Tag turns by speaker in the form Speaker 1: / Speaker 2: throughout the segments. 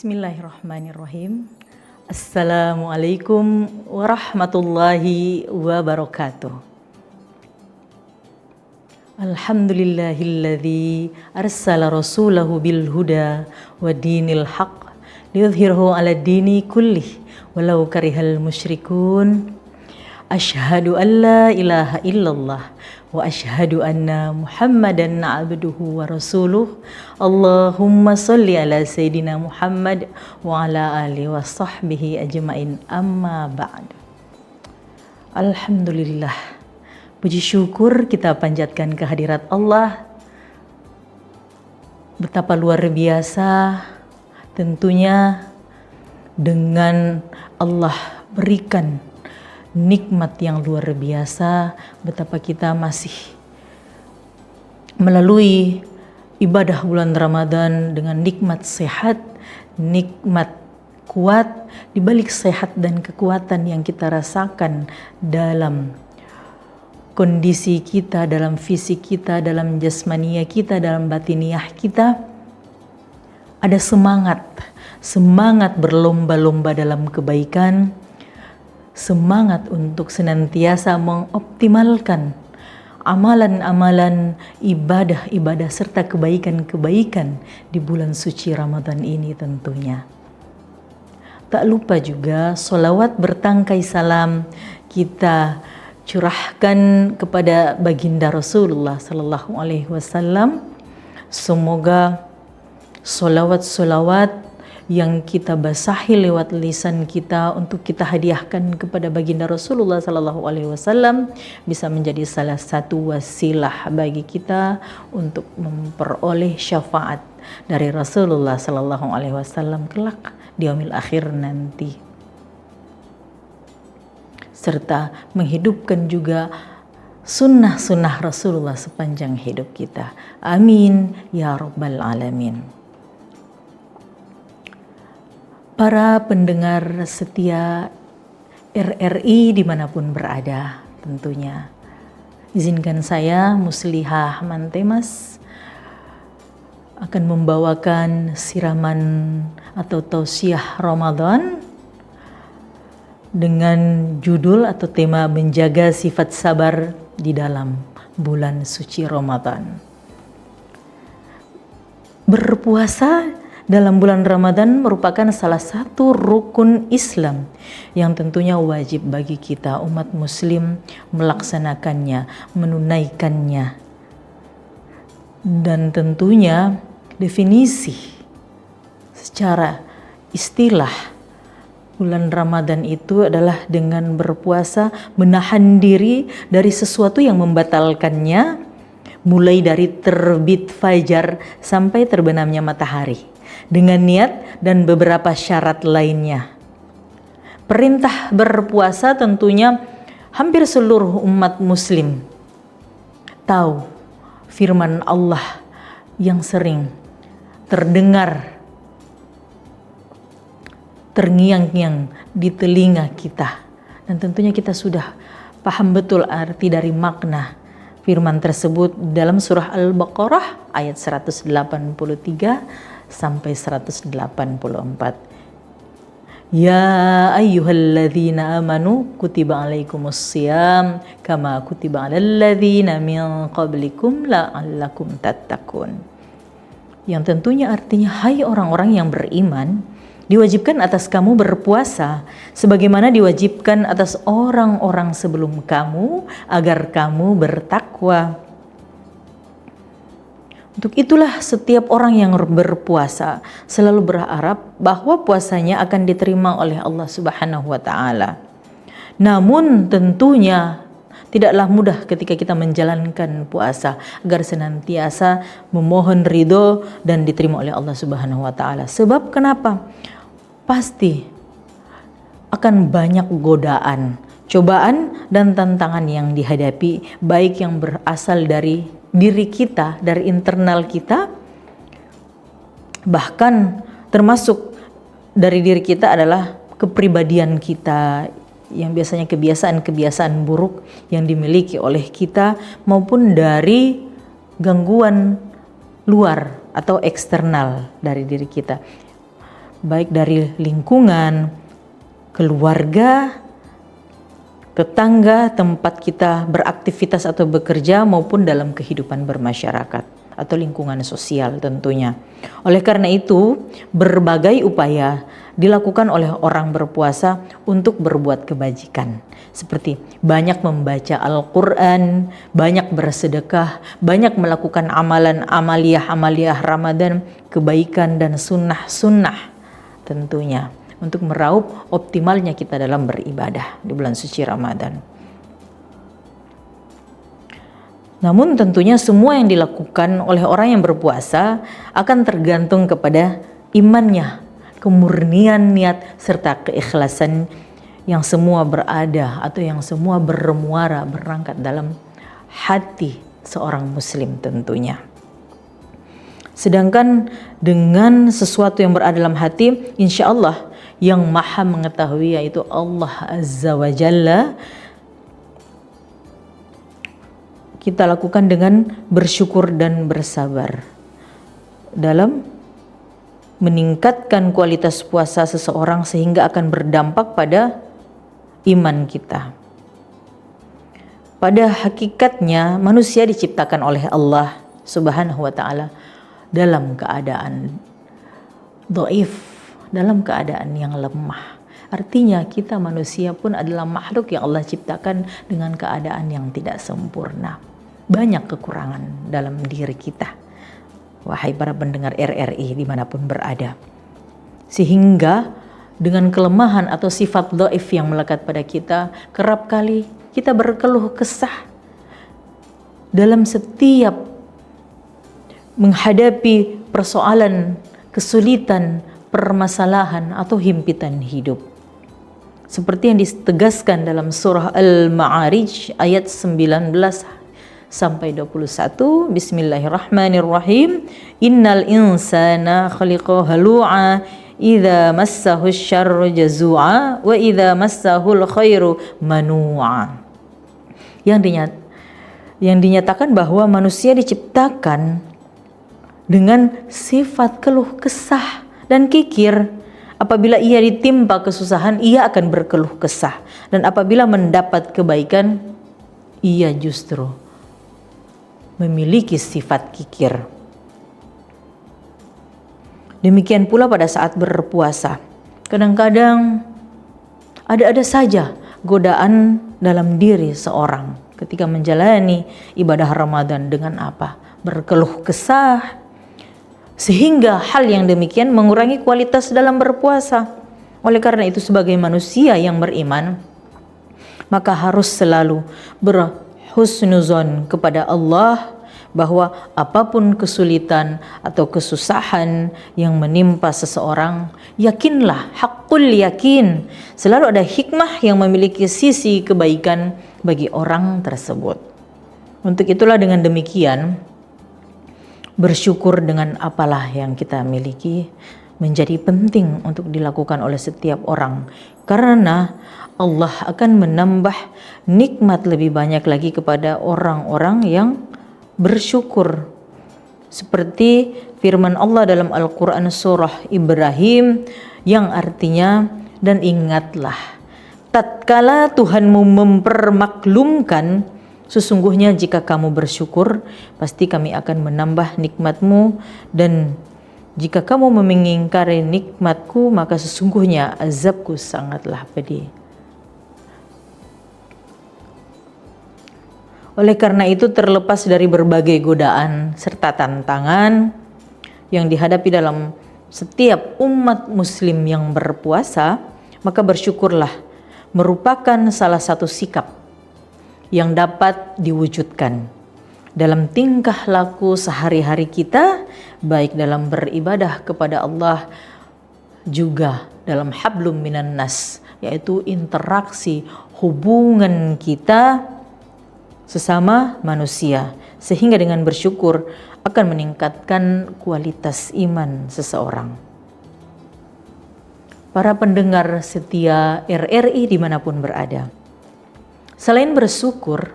Speaker 1: Bismillahirrahmanirrahim. Assalamualaikum warahmatullahi wabarakatuh. Alhamdulillahilladzi arsala rasulahu bil huda wa dinil haq liyudhhirahu 'ala dini kullih walau karihal musyrikun. Asyhadu an la ilaha illallah wa asyhadu anna Muhammadan abduhu wa rasuluh. Allahumma sholli ala Sayyidina Muhammad wa ala alihi wa sahbihi ajmain, amma ba'd. Alhamdulillah, puji syukur kita panjatkan kehadirat Allah. Betapa luar biasa tentunya dengan Allah berikan nikmat yang luar biasa, betapa kita masih melalui ibadah bulan Ramadan dengan nikmat sehat, nikmat kuat. Di balik sehat dan kekuatan yang kita rasakan dalam kondisi kita, dalam fisik kita, dalam jasmania kita, dalam batiniah kita, ada semangat berlomba-lomba dalam kebaikan, semangat untuk senantiasa mengoptimalkan amalan-amalan, ibadah-ibadah serta kebaikan-kebaikan di bulan suci Ramadan ini tentunya. Tak lupa juga sholawat bertangkai salam kita curahkan kepada baginda Rasulullah Sallallahu Alaihi Wasallam. Semoga sholawat-sholawat yang kita basahi lewat lisan kita untuk kita hadiahkan kepada baginda Rasulullah Sallallahu Alaihi Wasallam bisa menjadi salah satu wasilah bagi kita untuk memperoleh syafaat dari Rasulullah Sallallahu Alaihi Wasallam kelak di yaumil akhir nanti, serta menghidupkan juga sunnah-sunnah Rasulullah sepanjang hidup kita. Amin ya rabbal alamin. Para pendengar setia RRI dimanapun berada, tentunya izinkan saya Muslihah Mantemas akan membawakan siraman atau tausiah Ramadan dengan judul atau tema menjaga sifat sabar di dalam bulan suci Ramadan. Berpuasa dalam bulan Ramadan merupakan salah satu rukun Islam yang tentunya wajib bagi kita umat muslim melaksanakannya, menunaikannya. Dan tentunya definisi secara istilah bulan Ramadan itu adalah dengan berpuasa menahan diri dari sesuatu yang membatalkannya, mulai dari terbit fajar sampai terbenamnya matahari, dengan niat dan beberapa syarat lainnya. Perintah berpuasa tentunya hampir seluruh umat muslim tahu firman Allah yang sering terdengar terngiang-ngiang di telinga kita, dan tentunya kita sudah paham betul arti dari makna firman tersebut dalam surah Al-Baqarah ayat 183 sampai 184. Ya ayyuhalladzina amanu kutiba alaikumussyam kama kutiba alal ladzina min qablikum la'allakum tattaqun. Yang tentunya artinya, hai orang-orang yang beriman, diwajibkan atas kamu berpuasa sebagaimana diwajibkan atas orang-orang sebelum kamu agar kamu bertakwa. Untuk itulah setiap orang yang berpuasa selalu berharap bahwa puasanya akan diterima oleh Allah Subhanahu wa taala. Namun tentunya tidaklah mudah ketika kita menjalankan puasa agar senantiasa memohon ridho dan diterima oleh Allah Subhanahu wa taala. Sebab kenapa? Pasti akan banyak godaan, cobaan dan tantangan yang dihadapi, baik yang berasal dari diri kita, dari internal kita, bahkan termasuk dari diri kita adalah kepribadian kita yang biasanya kebiasaan-kebiasaan buruk yang dimiliki oleh kita, maupun dari gangguan luar atau eksternal dari diri kita. baik dari lingkungan, keluarga, tetangga, tempat kita beraktivitas atau bekerja, maupun dalam kehidupan bermasyarakat atau lingkungan sosial tentunya. Oleh karena itu, berbagai upaya dilakukan oleh orang berpuasa untuk berbuat kebajikan, seperti banyak membaca Al-Quran, banyak bersedekah, banyak melakukan amaliyah Ramadan, kebaikan dan sunnah-sunnah tentunya, untuk meraup optimalnya kita dalam beribadah di bulan suci Ramadan. Namun tentunya semua yang dilakukan oleh orang yang berpuasa akan tergantung kepada imannya, kemurnian niat, serta keikhlasan yang semua berada atau yang semua bermuara berangkat dalam hati seorang muslim tentunya. Sedangkan dengan sesuatu yang berada dalam hati, insya Allah yang maha mengetahui yaitu Allah Azza wa Jalla, kita lakukan dengan bersyukur dan bersabar dalam meningkatkan kualitas puasa seseorang sehingga akan berdampak pada iman kita. Pada hakikatnya manusia diciptakan oleh Allah Subhanahu wa taala dalam keadaan dhaif, dalam keadaan yang lemah. Artinya kita manusia pun adalah makhluk yang Allah ciptakan dengan keadaan yang tidak sempurna. Banyak kekurangan dalam diri kita, wahai para pendengar RRI dimanapun berada. Sehingga dengan kelemahan atau sifat dhaif yang melekat pada kita, kerap kali kita berkeluh kesah dalam setiap menghadapi persoalan, kesulitan, permasalahan atau himpitan hidup. Seperti yang ditegaskan dalam surah Al-Ma'arij ayat 19 sampai 21. Bismillahirrahmanirrahim. Innal insana khuliqa halu'a idza massahu syarru jazua wa idza massahul khairu manu'a. Yang dinyatakan bahwa manusia diciptakan dengan sifat keluh kesah dan kikir. Apabila ia ditimpa kesusahan, ia akan berkeluh kesah, dan apabila mendapat kebaikan, ia justru memiliki sifat kikir. Demikian pula pada saat berpuasa, kadang-kadang ada saja godaan dalam diri seorang ketika menjalani ibadah Ramadan dengan apa? Berkeluh kesah, sehingga hal yang demikian mengurangi kualitas dalam berpuasa. Oleh karena itu, sebagai manusia yang beriman, maka harus selalu berhusnuzon kepada Allah bahwa apapun kesulitan atau kesusahan yang menimpa seseorang, yakinlah, hakul yakin, selalu ada hikmah yang memiliki sisi kebaikan bagi orang tersebut. Untuk itulah dengan demikian, bersyukur dengan apalah yang kita miliki menjadi penting untuk dilakukan oleh setiap orang, karena Allah akan menambah nikmat lebih banyak lagi kepada orang-orang yang bersyukur. Seperti firman Allah dalam Al-Quran surah Ibrahim yang artinya, dan ingatlah tatkala Tuhanmu mempermaklumkan, sesungguhnya jika kamu bersyukur, pasti kami akan menambah nikmatmu, dan jika kamu mengingkari nikmatku, maka sesungguhnya azabku sangatlah pedih. Oleh karena itu, terlepas dari berbagai godaan serta tantangan yang dihadapi dalam setiap umat muslim yang berpuasa, maka bersyukurlah merupakan salah satu sikap yang dapat diwujudkan dalam tingkah laku sehari-hari kita, baik dalam beribadah kepada Allah, juga dalam hablum minan nas, yaitu interaksi hubungan kita sesama manusia, sehingga dengan bersyukur akan meningkatkan kualitas iman seseorang. Para pendengar setia RRI dimanapun berada, selain bersyukur,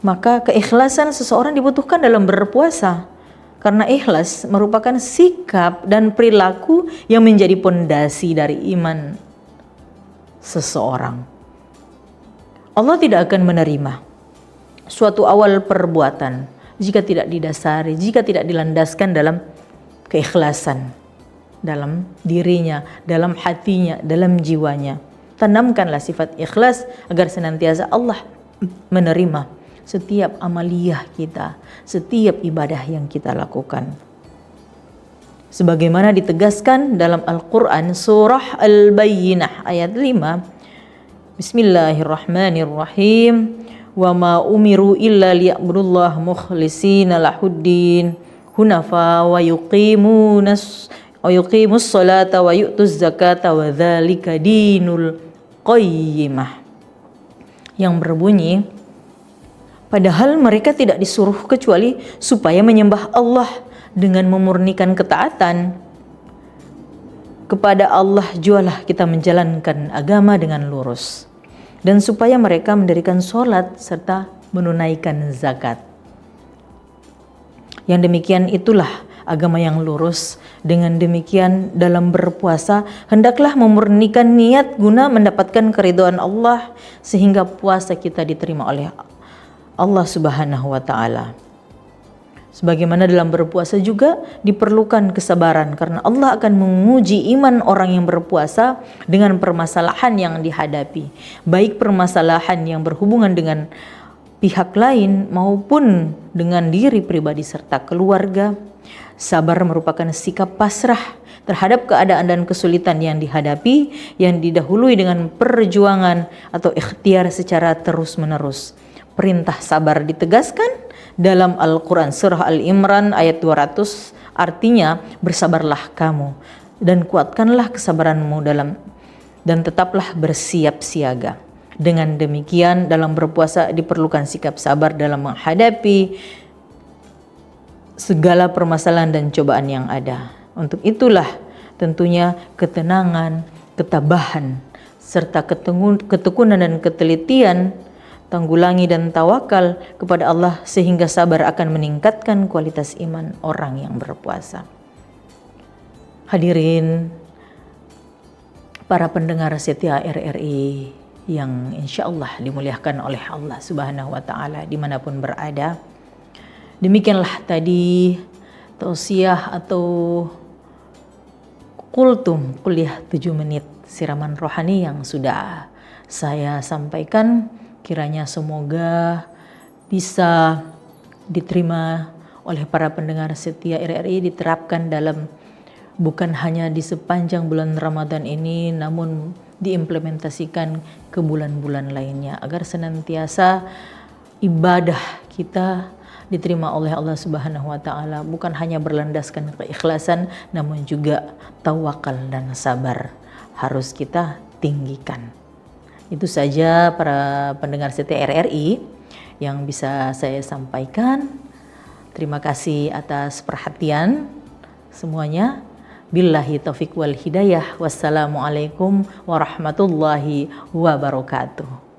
Speaker 1: maka keikhlasan seseorang dibutuhkan dalam berpuasa. Karena ikhlas merupakan sikap dan perilaku yang menjadi pondasi dari iman seseorang. Allah tidak akan menerima suatu awal perbuatan jika tidak didasari, jika tidak dilandaskan dalam keikhlasan, dalam dirinya, dalam hatinya, dalam jiwanya. Tanamkanlah sifat ikhlas agar senantiasa Allah menerima setiap amaliyah kita, setiap ibadah yang kita lakukan. Sebagaimana ditegaskan dalam Al-Quran surah Al-Bayyinah ayat 5, Bismillahirrahmanirrahim. Wa ma umiru illa liya'budullaha mukhlishina lahuddin hunafa wa yuqimus salata wa yu'tuz zakata wa dzalika dinul qayyimah. Yang berbunyi, padahal mereka tidak disuruh kecuali supaya menyembah Allah dengan memurnikan ketaatan kepada Allah, jualah kita menjalankan agama dengan lurus, dan supaya mereka mendirikan sholat serta menunaikan zakat. Yang demikian itulah agama yang lurus. Dengan demikian dalam berpuasa hendaklah memurnikan niat guna mendapatkan keridhaan Allah, sehingga puasa kita diterima oleh Allah Subhanahu wa Ta'ala. Sebagaimana dalam berpuasa juga diperlukan kesabaran, karena Allah akan menguji iman orang yang berpuasa dengan permasalahan yang dihadapi, baik permasalahan yang berhubungan dengan pihak lain maupun dengan diri pribadi serta keluarga. Sabar merupakan sikap pasrah terhadap keadaan dan kesulitan yang dihadapi, yang didahului dengan perjuangan atau ikhtiar secara terus-menerus. Perintah sabar ditegaskan dalam Al-Quran surah Al-Imran ayat 200, artinya bersabarlah kamu dan kuatkanlah kesabaranmu dan tetaplah bersiap siaga. Dengan demikian dalam berpuasa diperlukan sikap sabar dalam menghadapi segala permasalahan dan cobaan yang ada. Untuk itulah tentunya ketenangan, ketabahan, serta ketekunan dan ketelitian, tanggulangi dan tawakal kepada Allah, sehingga sabar akan meningkatkan kualitas iman orang yang berpuasa. Hadirin para pendengar setia RRI yang insya Allah dimuliakan oleh Allah Subhanahu wa Ta'ala dimanapun berada, demikianlah tadi tausiah atau kultum kuliah 7 menit siraman rohani yang sudah saya sampaikan. Kiranya semoga bisa diterima oleh para pendengar setia RRI, diterapkan dalam bukan hanya di sepanjang bulan Ramadan ini, namun diimplementasikan ke bulan-bulan lainnya, agar senantiasa ibadah kita diterima oleh Allah Subhanahu wa Ta'ala, bukan hanya berlandaskan keikhlasan, namun juga tawakal dan sabar harus kita tinggikan. Itu saja para pendengar setia RRI yang bisa saya sampaikan. Terima kasih atas perhatian semuanya. Billahi taufiq wal hidayah. Wassalamualaikum warahmatullahi wabarakatuh.